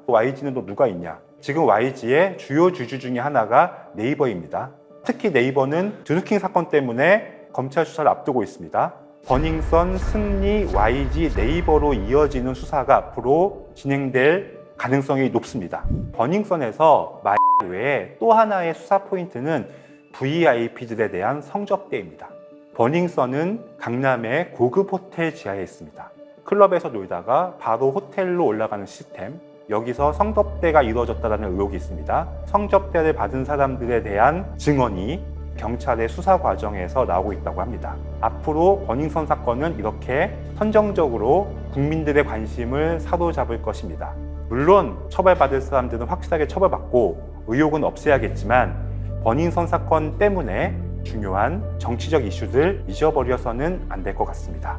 YG는 또 누가 있냐? 지금 YG의 주요 주주 중에 하나가 네이버입니다. 특히 네이버는 드루킹 사건 때문에 검찰 수사를 앞두고 있습니다. 버닝썬, 승리, YG, 네이버로 이어지는 수사가 앞으로 진행될 가능성이 높습니다. 버닝썬에서 말 외에 또 하나의 수사 포인트는 VIP들에 대한 성접대입니다. 버닝썬은 강남의 고급 호텔 지하에 있습니다. 클럽에서 놀다가 바로 호텔로 올라가는 시스템, 여기서 성접대가 이루어졌다는 의혹이 있습니다. 성접대를 받은 사람들에 대한 증언이 경찰의 수사 과정에서 나오고 있다고 합니다. 앞으로 버닝썬 사건은 이렇게 선정적으로 국민들의 관심을 사로잡을 것입니다. 물론 처벌받을 사람들은 확실하게 처벌받고 의혹은 없애야겠지만 버닝썬 사건 때문에 중요한 정치적 이슈들 잊어버려서는 안 될 것 같습니다.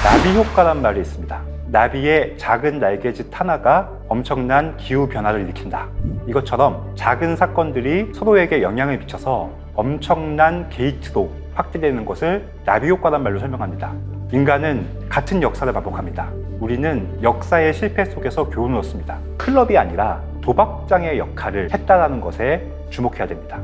나비 효과란 말이 있습니다. 나비의 작은 날개짓 하나가 엄청난 기후 변화를 일으킨다. 이것처럼 작은 사건들이 서로에게 영향을 미쳐서 엄청난 게이트로 확대되는 것을 나비 효과란 말로 설명합니다. 인간은 같은 역사를 반복합니다. 우리는 역사의 실패 속에서 교훈을 얻습니다. 클럽이 아니라 도박장의 역할을 했다는 것에 주목해야 됩니다.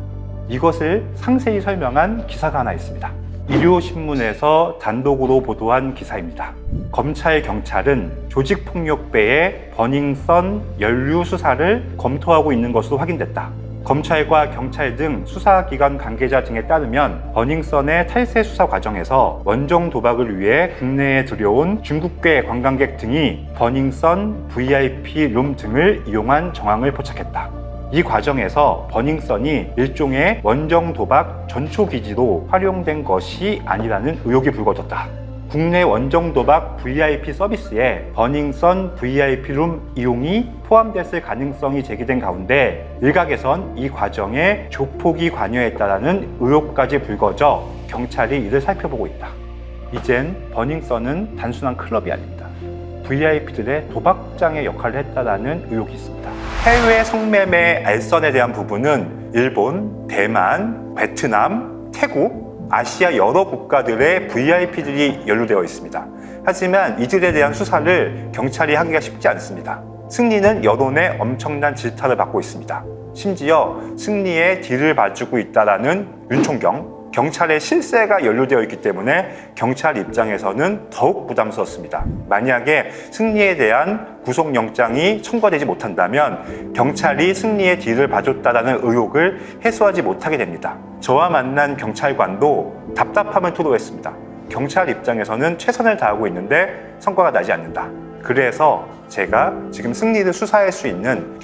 이것을 상세히 설명한 기사가 하나 있습니다. 일요신문에서 단독으로 보도한 기사입니다. 검찰, 경찰은 조직폭력배의 버닝썬 연루 수사를 검토하고 있는 것으로 확인됐다. 검찰과 경찰 등 수사기관 관계자 등에 따르면 버닝썬의 탈세 수사 과정에서 원정 도박을 위해 국내에 들여온 중국계 관광객 등이 버닝썬 VIP 룸 등을 이용한 정황을 포착했다. 이 과정에서 버닝썬이 일종의 원정 도박 전초기지로 활용된 것이 아니라는 의혹이 불거졌다. 국내 원정 도박 VIP 서비스에 버닝썬 VIP 룸 이용이 포함됐을 가능성이 제기된 가운데 일각에선 이 과정에 조폭이 관여했다라는 의혹까지 불거져 경찰이 이를 살펴보고 있다. 이젠 버닝썬은 단순한 클럽이 아닙니다. VIP들의 도박장의 역할을 했다라는 의혹이 있습니다. 해외 성매매 알선에 대한 부분은 일본, 대만, 베트남, 태국, 아시아 여러 국가들의 VIP들이 연루되어 있습니다. 하지만 이들에 대한 수사를 경찰이 하기가 쉽지 않습니다. 승리는 여론의 엄청난 질타를 받고 있습니다. 심지어 승리의 뒤를 봐주고 있다라는 윤총경, 경찰의 실세가 연루되어 있기 때문에 경찰 입장에서는 더욱 부담스럽습니다. 만약에 승리에 대한 구속영장이 청구되지 못한다면 경찰이 승리의 뒤를 봐줬다는 의혹을 해소하지 못하게 됩니다. 저와 만난 경찰관도 답답함을 토로했습니다. 경찰 입장에서는 최선을 다하고 있는데 성과가 나지 않는다. 그래서 제가 지금 승리를 수사할 수 있는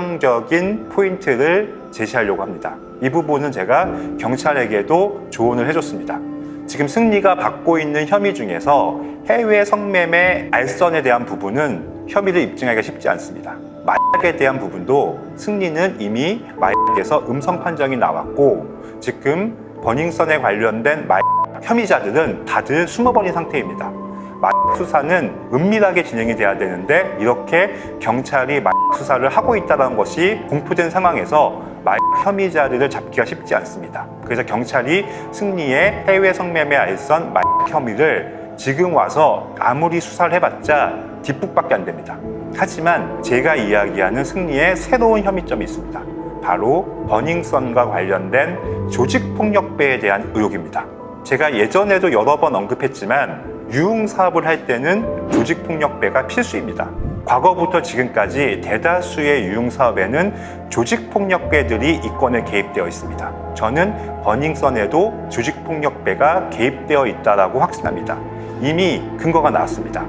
결정적인 포인트를 제시하려고 합니다. 이 부분은 제가 경찰에게도 조언을 해줬습니다. 지금 승리가 받고 있는 혐의 중에서 해외 성매매 알선에 대한 부분은 혐의를 입증하기가 쉽지 않습니다. 마약에 대한 부분도 승리는 이미 마약에서 음성 판정이 나왔고 지금 버닝썬에 관련된 마약 혐의자들은 다들 숨어버린 상태입니다. 마약 수사는 은밀하게 진행이 돼야 되는데 이렇게 경찰이 마약 수사를 하고 있다는 것이 공포된 상황에서 마약 혐의자들을 잡기가 쉽지 않습니다. 그래서 경찰이 승리의 해외 성매매 알선 마약 혐의를 지금 와서 아무리 수사를 해봤자 뒷북밖에 안 됩니다. 하지만 제가 이야기하는 승리의 새로운 혐의점이 있습니다. 바로 버닝썬과 관련된 조직폭력배에 대한 의혹입니다. 제가 예전에도 여러 번 언급했지만 유흥사업을 할 때는 조직폭력배가 필수입니다. 과거부터 지금까지 대다수의 유흥사업에는 조직폭력배들이 이권에 개입되어 있습니다. 저는 버닝썬에도 조직폭력배가 개입되어 있다고 확신합니다. 이미 근거가 나왔습니다.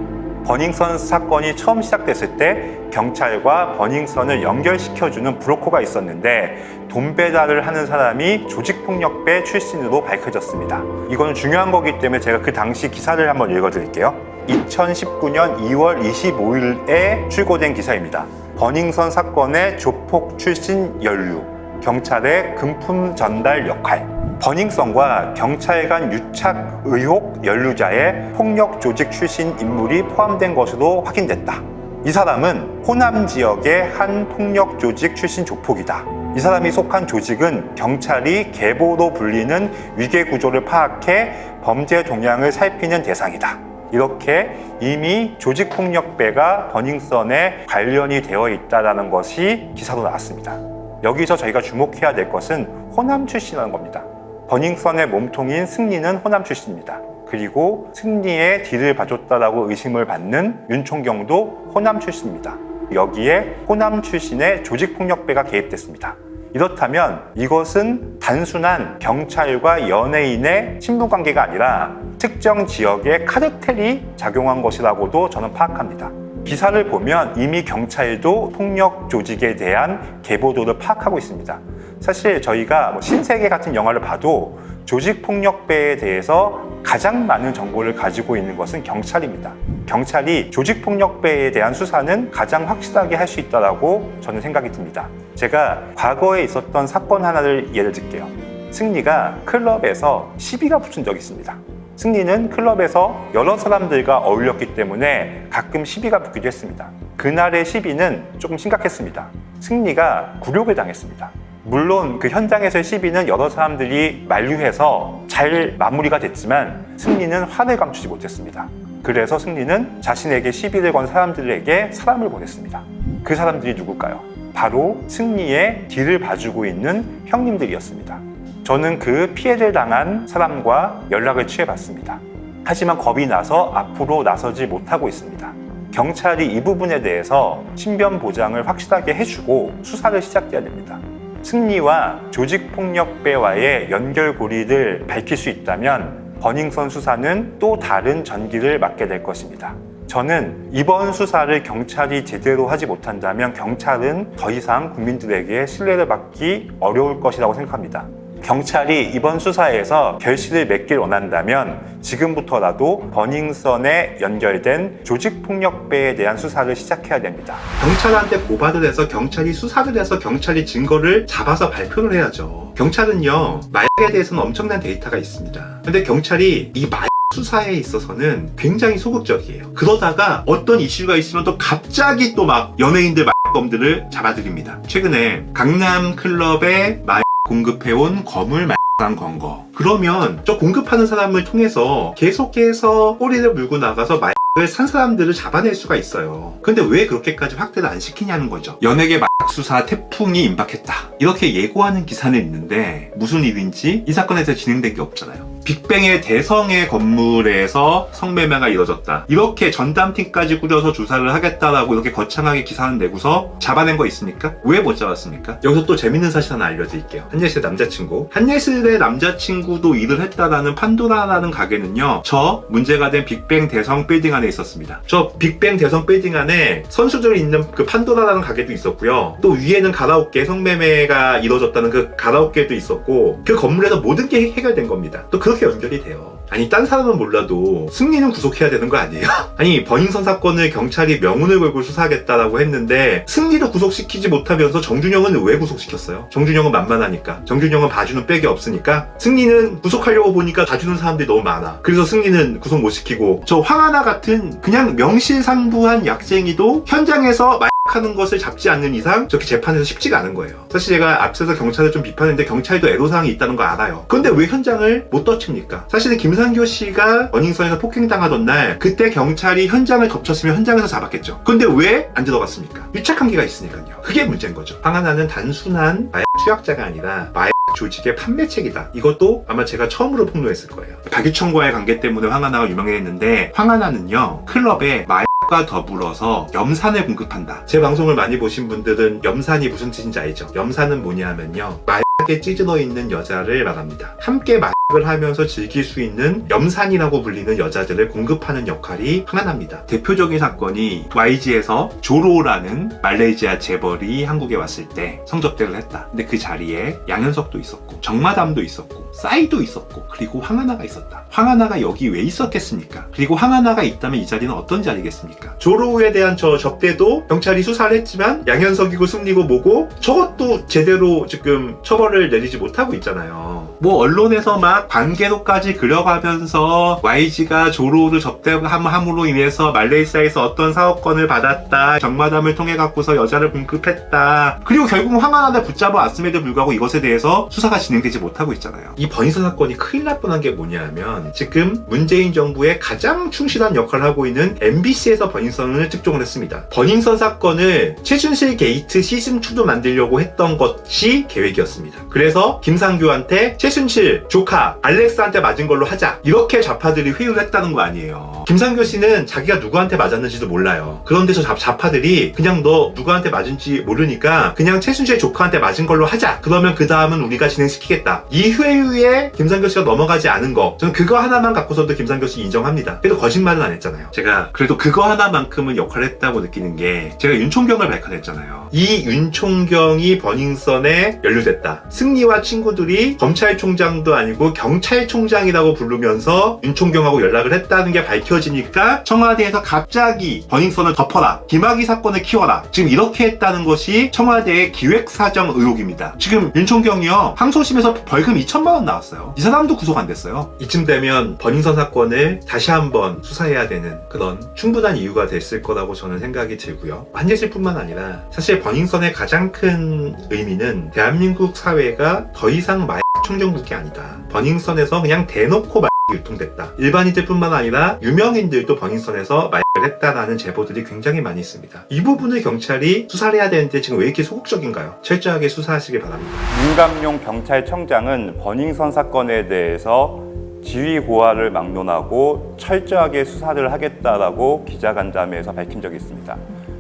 버닝썬 사건이 처음 시작됐을 때 경찰과 버닝썬을 연결시켜주는 브로커가 있었는데 돈 배달을 하는 사람이 조직폭력배 출신으로 밝혀졌습니다. 이거는 중요한 거기 때문에 제가 그 당시 기사를 한번 읽어드릴게요. 2019년 2월 25일에 출고된 기사입니다. 버닝썬 사건의 조폭 출신 연루, 경찰의 금품 전달 역할. 버닝썬과 경찰 간 유착 의혹 연루자의 폭력 조직 출신 인물이 포함된 것으로 확인됐다. 이 사람은 호남 지역의 한 폭력 조직 출신 조폭이다. 이 사람이 속한 조직은 경찰이 계보로 불리는 위계 구조를 파악해 범죄 동향을 살피는 대상이다. 이렇게 이미 조직폭력배가 버닝썬에 관련이 되어 있다는 것이 기사로 나왔습니다. 여기서 저희가 주목해야 될 것은 호남 출신이라는 겁니다. 버닝썬의 몸통인 승리는 호남 출신입니다. 그리고 승리의 뒤를 봐줬다라고 의심을 받는 윤 총경도 호남 출신입니다. 여기에 호남 출신의 조직폭력배가 개입됐습니다. 이렇다면 이것은 단순한 경찰과 연예인의 친분관계가 아니라 특정 지역의 카르텔이 작용한 것이라고도 저는 파악합니다. 기사를 보면 이미 경찰도 폭력 조직에 대한 계보도를 파악하고 있습니다. 사실 저희가 신세계 같은 영화를 봐도 조직폭력배에 대해서 가장 많은 정보를 가지고 있는 것은 경찰입니다. 경찰이 조직폭력배에 대한 수사는 가장 확실하게 할 수 있다고 저는 생각이 듭니다. 제가 과거에 있었던 사건 하나를 예를 들게요. 승리가 클럽에서 시비가 붙은 적이 있습니다. 승리는 클럽에서 여러 사람들과 어울렸기 때문에 가끔 시비가 붙기도 했습니다. 그날의 시비는 조금 심각했습니다. 승리가 굴욕을 당했습니다. 물론 그 현장에서의 시비는 여러 사람들이 만류해서 잘 마무리가 됐지만 승리는 화를 감추지 못했습니다. 그래서 승리는 자신에게 시비를 건 사람들에게 사람을 보냈습니다. 그 사람들이 누굴까요? 바로 승리의 뒤를 봐주고 있는 형님들이었습니다. 저는 그 피해를 당한 사람과 연락을 취해봤습니다. 하지만 겁이 나서 앞으로 나서지 못하고 있습니다. 경찰이 이 부분에 대해서 신변 보장을 확실하게 해주고 수사를 시작해야 됩니다. 승리와 조직폭력배와의 연결고리를 밝힐 수 있다면 버닝썬 수사는 또 다른 전기를 맞게 될 것입니다. 저는 이번 수사를 경찰이 제대로 하지 못한다면 경찰은 더 이상 국민들에게 신뢰를 받기 어려울 것이라고 생각합니다. 경찰이 이번 수사에서 결실을 맺길 원한다면 지금부터라도 버닝썬에 연결된 조직폭력배에 대한 수사를 시작해야 됩니다. 경찰한테 고발을 해서 경찰이 수사를 해서 경찰이 증거를 잡아서 발표를 해야죠. 경찰은요, 마약에 대해서는 엄청난 데이터가 있습니다. 근데 경찰이 이 마약 수사에 있어서는 굉장히 소극적이에요. 그러다가 어떤 이슈가 있으면 또 갑자기 또 막 연예인들 마약범들을 잡아들입니다. 최근에 강남 클럽에 마약 공급해온 검을 마약한 건거. 그러면 저 공급하는 사람을 통해서 계속해서 꼬리를 물고 나가서 마약을 산 사람들을 잡아낼 수가 있어요. 근데 왜 그렇게까지 확대를 안 시키냐는 거죠. 연예계 마약 수사 태풍이 임박했다. 이렇게 예고하는 기사는 있는데 무슨 일인지 이 사건에서 진행된 게 없잖아요. 빅뱅의 대성의 건물에서 성매매가 이뤄졌다. 이렇게 전담팀까지 꾸려서 조사를 하겠다라고 이렇게 거창하게 기사를 내고서 잡아낸 거 있습니까? 왜 못 잡았습니까? 여기서 또 재밌는 사실 하나 알려드릴게요. 한예슬의 남자친구. 한예슬의 남자친구도 일을 했다라는 판도라라는 가게는요, 저 문제가 된 빅뱅 대성 빌딩 안에 있었습니다. 저 빅뱅 대성 빌딩 안에 선수들이 있는 그 판도라라는 가게도 있었고요. 또 위에는 가라오케 성매매가 이뤄졌다는 그 가라오케도 있었고, 그 건물에서 모든 게 해결된 겁니다. 또 그렇게 연결이 돼요. 아니, 딴 사람은 몰라도 승리는 구속해야 되는 거 아니에요? 아니, 버닝썬 사건을 경찰이 명운을 걸고 수사하겠다라고 했는데 승리를 구속시키지 못하면서 정준영은 왜 구속시켰어요? 정준영은 만만하니까. 정준영은 봐주는 백이 없으니까. 승리는 구속하려고 보니까 봐주는 사람들이 너무 많아. 그래서 승리는 구속 못 시키고, 저 황하나 같은 그냥 명실상부한 약쟁이도 현장에서 하는 것을 잡지 않는 이상 저렇게 재판에서 쉽지가 않은 거예요. 사실 제가 앞서서 경찰을 좀 비판했는데 경찰도 애로사항이 있다는 거 알아요. 그런데 왜 현장을 못 덮칩니까? 사실은 김상교 씨가 버닝썬에서 폭행당하던 날 그때 경찰이 현장을 덮쳤으면 현장에서 잡았겠죠. 그런데 왜 안 들어갔습니까? 유착관계가 있으니까요. 그게 문제인 거죠. 황하나는 단순한 마약 투약자가 아니라 마약 조직의 판매책이다. 이것도 아마 제가 처음으로 폭로했을 거예요. 박유천과의 관계 때문에 황하나가 유명했는데 황하나는요, 클럽에 마약과 더불어서 염산을 공급한다. 제 방송을 많이 보신 분들은 염산이 무슨 뜻인지 알죠? 염산은 뭐냐면요, 마약에 찌들어 있는 여자를 말합니다. 함께 마약을 하면서 즐길 수 있는 염산이라고 불리는 여자들을 공급하는 역할이 황하나입니다. 대표적인 사건이 YG에서 조로라는 말레이시아 재벌이 한국에 왔을 때 성접대를 했다. 근데 그 자리에 양현석도 있었고 정마담도 있었고 싸이도 있었고 그리고 황하나가 있었다. 황하나가 여기 왜 있었겠습니까? 그리고 황하나가 있다면 이 자리는 어떤 자리겠습니까? 조로에 대한 저 접대도 경찰이 수사를 했지만 양현석이고 승리고 뭐고 저것도 제대로 지금 처벌을 내리지 못하고 있잖아요. 뭐 언론에서 막 관계도까지 그려가면서 YG가 조로를 접대함으로 인해서 말레이시아에서 어떤 사업권을 받았다, 정마담을 통해 갖고서 여자를 공급했다, 그리고 결국 황하나를 붙잡아 왔음에도 불구하고 이것에 대해서 수사가 진행되지 못하고 있잖아요. 이 버닝썬 사건이 큰일 날 뻔한 게 뭐냐면 지금 문재인 정부에 가장 충실한 역할을 하고 있는 MBC에서 버닝썬을 특종을 했습니다. 버닝썬 사건을 최순실 게이트 시즌2도 만들려고 했던 것이 계획이었습니다. 그래서 김상규한테 최순실 조카 알렉스한테 맞은 걸로 하자, 이렇게 좌파들이 회유를 했다는 거 아니에요. 김상규 씨는 자기가 누구한테 맞았는지도 몰라요. 그런데 저 좌파들이 그냥 너 누구한테 맞은지 모르니까 그냥 최순실 조카한테 맞은 걸로 하자, 그러면 그 다음은 우리가 진행시키겠다, 이 회유에 김상규 씨가 넘어가지 않은 거, 저는 그거 하나만 갖고서도 김상규 씨 인정합니다. 그래도 거짓말은 안 했잖아요. 제가 그래도 그거 하나만큼은 역할을 했다고 느끼는 게, 제가 윤총경을 발칸했잖아요. 이 윤총경이 버닝썬에 연루됐다, 승리와 친구들이 검찰총장도 아니고 경찰총장이라고 부르면서 윤총경하고 연락을 했다는 게 밝혀지니까 청와대에서 갑자기 버닝썬을 덮어라, 김학의 사건을 키워라, 지금 이렇게 했다는 것이 청와대의 기획사정 의혹입니다. 지금 윤총경이요, 항소심에서 벌금 2천만 원 나왔어요. 이 사람도 구속 안 됐어요. 이쯤 되면 버닝썬 사건을 다시 한번 수사해야 되는 그런 충분한 이유가 됐을 거라고 저는 생각이 들고요. 한예실뿐만 아니라 사실 버닝썬의 가장 큰 의미는 대한민국 사회가 더 이상 마약 청정국이 아니다, 버닝썬에서 그냥 대놓고 마약이 유통됐다, 일반인들뿐만 아니라 유명인들도 버닝썬에서 마약을 했다라는 제보들이 굉장히 많이 있습니다. 이 부분을 경찰이 수사를 해야 되는데 지금 왜 이렇게 소극적인가요? 철저하게 수사하시길 바랍니다. 윤감용 경찰청장은 버닝썬 사건에 대해서 지휘 고하를 막론하고 철저하게 수사를 하겠다라고 기자간담회에서 밝힌 적이 있습니다.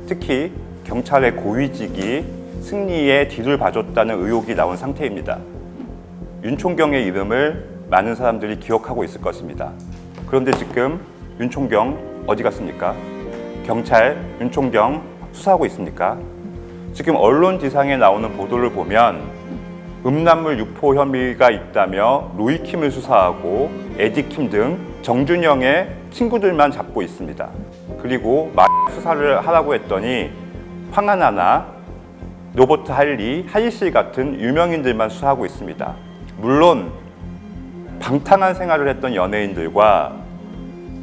특히 경찰의 고위직이 승리에 뒤를 봐줬다는 의혹이 나온 상태입니다. 윤총경의 이름을 많은 사람들이 기억하고 있을 것입니다. 그런데 지금 윤총경 어디 갔습니까? 경찰 윤총경 수사하고 있습니까? 지금 언론 지상에 나오는 보도를 보면 음란물 유포 혐의가 있다며 로이킴을 수사하고 에디킴 등 정준영의 친구들만 잡고 있습니다. 그리고 수사를 하라고 했더니 황하나나 로버트 할리씨 같은 유명인들만 수사하고 있습니다. 물론 방탕한 생활을 했던 연예인들과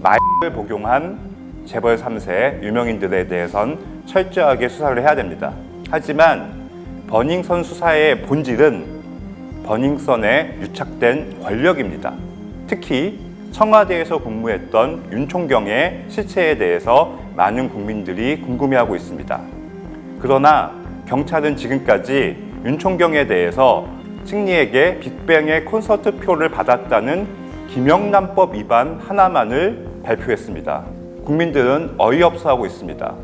마약을 복용한 재벌 3세 유명인들에 대해선 철저하게 수사를 해야 됩니다. 하지만 버닝썬 수사의 본질은 버닝썬에 유착된 권력입니다. 특히 청와대에서 근무했던 윤총경의 실체에 대해서 많은 국민들이 궁금해하고 있습니다. 그러나 경찰은 지금까지 윤총경에 대해서 승리에게 빅뱅의 콘서트 표를 받았다는 김영란법 위반 하나만을 발표했습니다. 국민들은 어이없어하고 있습니다.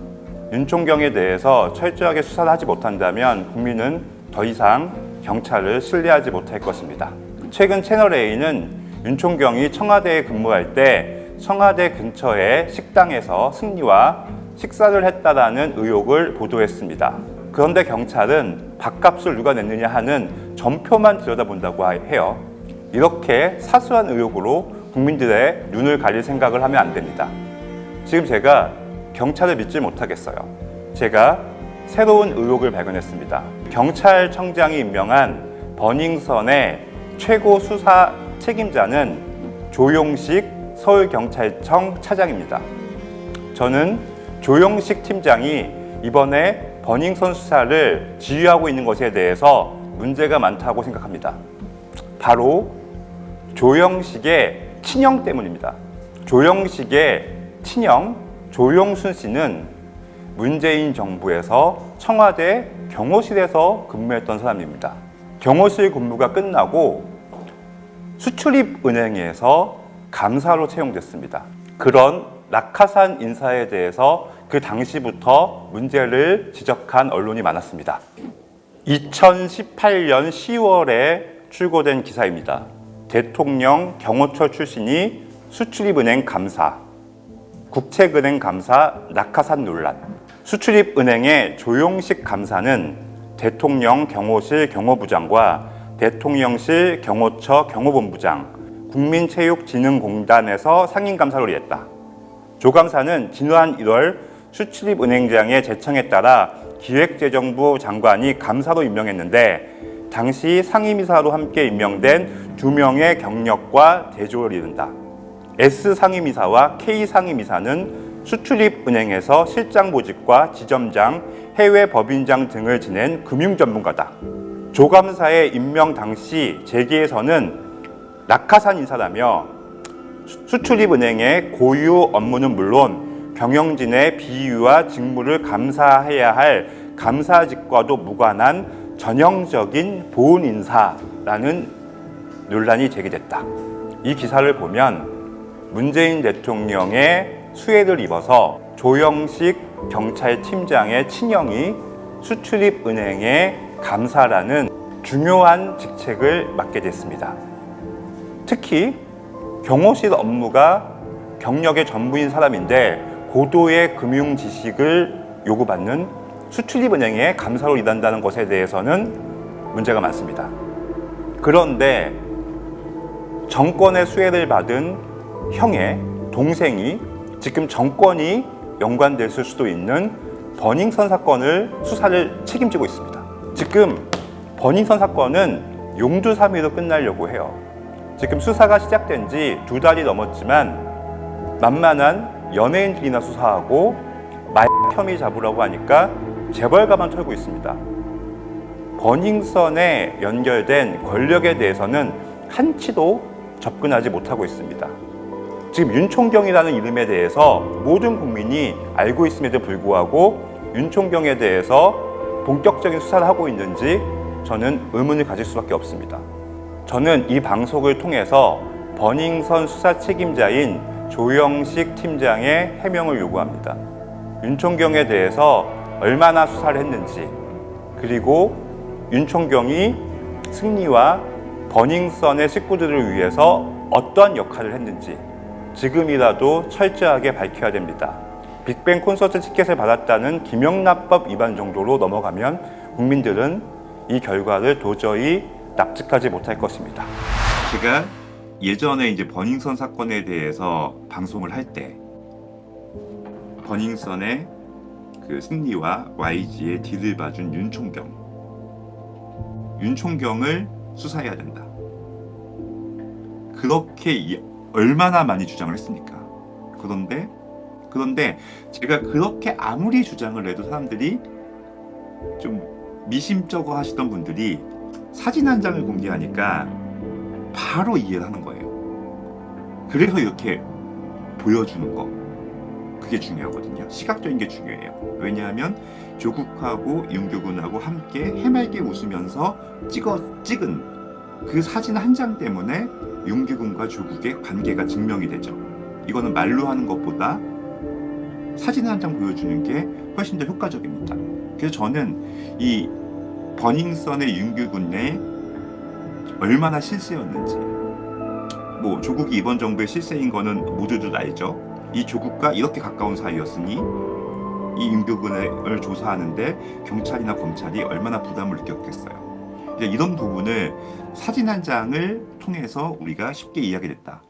윤총경에 대해서 철저하게 수사를 하지 못한다면 국민은 더 이상 경찰을 신뢰하지 못할 것입니다. 최근 채널A는 윤총경이 청와대에 근무할 때 청와대 근처의 식당에서 승리와 식사를 했다라는 의혹을 보도했습니다. 그런데 경찰은 밥값을 누가 냈느냐 하는 전표만 들여다본다고 해요. 이렇게 사소한 의혹으로 국민들의 눈을 가릴 생각을 하면 안 됩니다. 지금 제가 경찰을 믿지 못하겠어요. 제가 새로운 의혹을 발견했습니다. 경찰청장이 임명한 버닝썬의 최고 수사 책임자는 조용식 서울경찰청 차장입니다. 저는 조용식 팀장이 이번에 버닝썬 수사를 지휘하고 있는 것에 대해서 문제가 많다고 생각합니다. 바로 조영식의 친형 때문입니다. 조영식의 친형 조용순 씨는 문재인 정부에서 청와대 경호실에서 근무했던 사람입니다. 경호실 근무가 끝나고 수출입은행에서 감사로 채용됐습니다. 그런 낙하산 인사에 대해서 그 당시부터 문제를 지적한 언론이 많았습니다. 2018년 10월에 출고된 기사입니다. 대통령 경호처 출신이 수출입은행 감사, 국책은행 감사 낙하산 논란. 수출입은행의 조용식 감사는 대통령 경호실 경호부장과 대통령실 경호처 경호본부장, 국민체육진흥공단에서 상임감사를 했다. 조 감사는 지난 1월 수출입은행장의 제청에 따라 기획재정부 장관이 감사로 임명했는데 당시 상임이사로 함께 임명된 2명의 경력과 대조를 이룬다. S 상임이사와 K 상임이사는 수출입은행에서 실장 보직과 지점장, 해외 법인장 등을 지낸 금융 전문가다. 조감사의 임명 당시 재계에서는 낙하산 인사라며 수출입은행의 고유 업무는 물론 경영진의 비위와 직무를 감사해야 할 감사직과도 무관한 전형적인 보훈 인사라는 논란이 제기됐다. 이 기사를 보면 문재인 대통령의 수혜를 입어서 조영식 경찰팀장의 친형이 수출입은행의 감사라는 중요한 직책을 맡게 됐습니다. 특히 경호실 업무가 경력의 전부인 사람인데 고도의 금융 지식을 요구받는 수출입은행의 감사로 일한다는 것에 대해서는 문제가 많습니다. 그런데 정권의 수혜를 받은 형의 동생이 지금 정권이 연관될 수도 있는 버닝썬 사건을 수사를 책임지고 있습니다. 지금 버닝썬 사건은 용두사미로 끝나려고 해요. 지금 수사가 시작된 지 2달이 넘었지만 만만한 연예인들이나 수사하고 혐의 잡으라고 하니까 재벌가만 털고 있습니다. 버닝썬에 연결된 권력에 대해서는 한치도 접근하지 못하고 있습니다. 지금 윤총경이라는 이름에 대해서 모든 국민이 알고 있음에도 불구하고 윤총경에 대해서 본격적인 수사를 하고 있는지 저는 의문을 가질 수밖에 없습니다. 저는 이 방송을 통해서 버닝썬 수사 책임자인 조영식 팀장의 해명을 요구합니다. 윤총경에 대해서 얼마나 수사를 했는지, 그리고 윤총경이 승리와 버닝썬의 식구들을 위해서 어떤 역할을 했는지 지금이라도 철저하게 밝혀야 됩니다. 빅뱅 콘서트 티켓을 받았다는 김영란법 위반 정도로 넘어가면 국민들은 이 결과를 도저히 납득하지 못할 것입니다. 제가 예전에 이제 버닝썬 사건에 대해서 방송을 할 때 버닝썬의 그 승리와 YG의 딜을 봐준 윤총경을 수사해야 된다. 그렇게 얼마나 많이 주장을 했습니까? 그런데 제가 그렇게 아무리 주장을 해도 사람들이 좀 미심쩍어 하시던 분들이 사진 한 장을 공개하니까 바로 이해를 하는 거예요. 그래서 이렇게 보여주는 거, 그게 중요하거든요. 시각적인 게 중요해요. 왜냐하면 조국하고 윤규군하고 함께 해맑게 웃으면서 찍은 그 사진 한 장 때문에 윤규군과 조국의 관계가 증명이 되죠. 이거는 말로 하는 것보다 사진 한 장 보여주는 게 훨씬 더 효과적입니다. 그래서 저는 이 버닝썬의 윤규군의 얼마나 실세였는지, 뭐 조국이 이번 정부의 실세인 거는 모두들 알죠. 이 조국과 이렇게 가까운 사이였으니 이 윤규군을 조사하는데 경찰이나 검찰이 얼마나 부담을 느꼈겠어요. 이런 부분을 사진 한 장을 통해서 우리가 쉽게 이해하게 됐다.